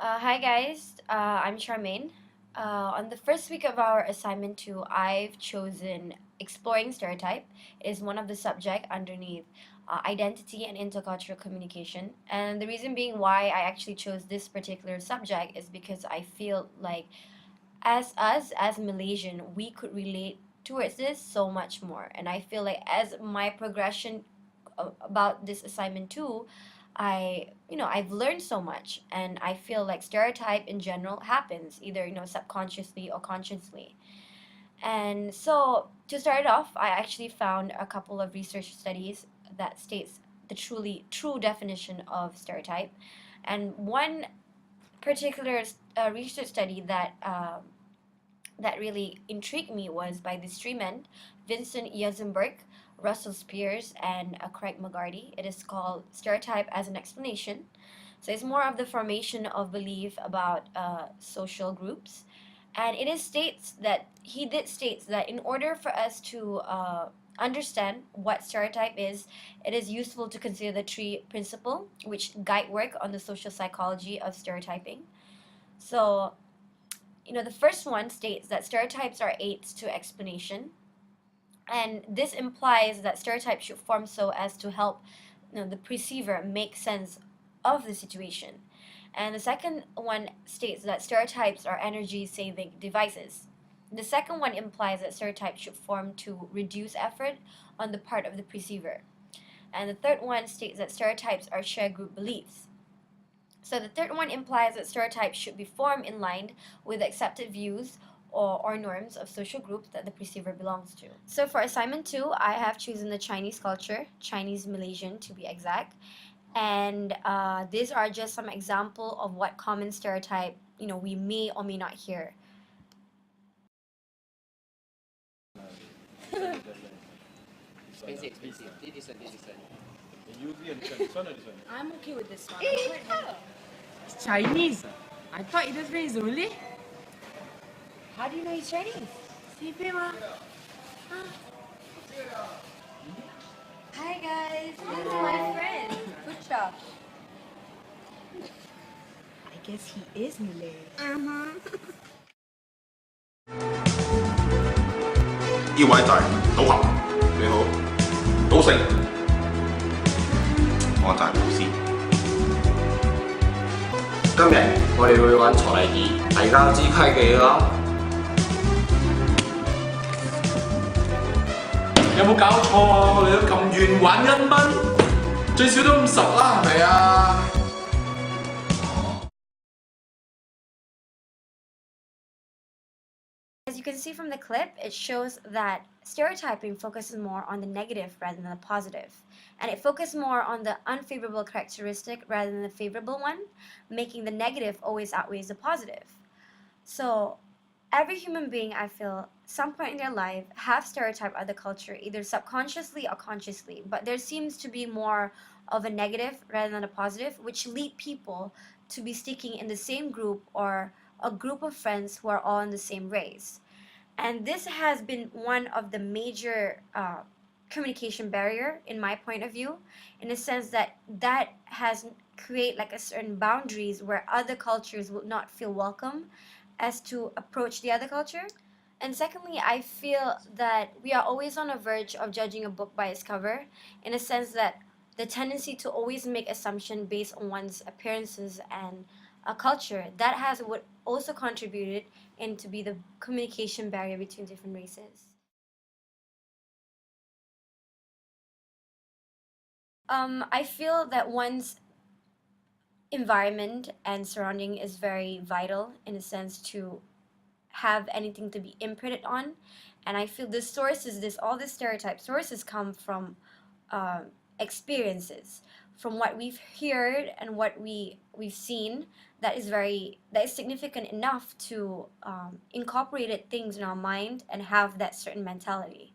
Hi guys, I'm Charmaine. On the first week of our assignment 2, I've chosen Exploring Stereotype. It is one of the subject underneath identity and intercultural communication. And the reason being why I actually chose this particular subject is because I feel like as us, as Malaysian, we could relate towards this so much more. And I feel like as my progression about this assignment too, I've learned so much, and I feel like stereotype in general happens either, subconsciously or consciously. And so to start off, I actually found a couple of research studies that states the truly true definition of stereotype. And one particular research study that really intrigued me was by these three men, Vincent Yazenberg, Russell Spears, and Craig McGarty. It is called Stereotype as an Explanation. So it's more of the formation of belief about social groups. And he did states that in order for us to understand what stereotype is, it is useful to consider the three principle which guide work on the social psychology of stereotyping. So the first one states that stereotypes are aids to explanation, and this implies that stereotypes should form so as to help the perceiver make sense of the situation. And the second one states that stereotypes are energy saving devices. The second one implies that stereotypes should form to reduce effort on the part of the perceiver. And the third one states that stereotypes are shared group beliefs. So the third one implies that stereotypes should be formed in line with accepted views or norms of social groups that the perceiver belongs to. So for assignment 2, I have chosen the Chinese culture, Chinese Malaysian to be exact. And these are just some example of what common stereotype we may or may not hear. Expensive. This one. I'm okay with this one. It's Chinese. I thought it was raised Malay. How do you know he's Chinese? CP mah. Hi guys, this is my friend, Pucha. I guess he is Malay. 呢位就係賭俠，你好，賭聖，我就係巫師。今日我哋會玩財技，大家知規矩啦。有冇搞錯啊？我哋都咁遠玩1蚊，最少都50啦，係咪啊？ As you can see from the clip, it shows that stereotyping focuses more on the negative rather than the positive. And it focuses more on the unfavorable characteristic rather than the favorable one, making the negative always outweighs the positive. So every human being, I feel, some point in their life have stereotyped other culture, either subconsciously or consciously. But there seems to be more of a negative rather than a positive, which lead people to be sticking in the same group or a group of friends who are all in the same race. And this has been one of the major communication barrier in my point of view, in the sense that has create like a certain boundaries where other cultures would not feel welcome as to approach the other culture. And secondly, I feel that we are always on the verge of judging a book by its cover, in a sense that the tendency to always make assumption based on one's appearances and a culture that has would also contributed into be the communication barrier between different races. I feel that one's environment and surrounding is very vital in a sense to have anything to be imprinted on, and I feel the sources, all the stereotype sources come from experiences, from what we've heard and what we've seen that is significant enough to incorporate things in our mind and have that certain mentality.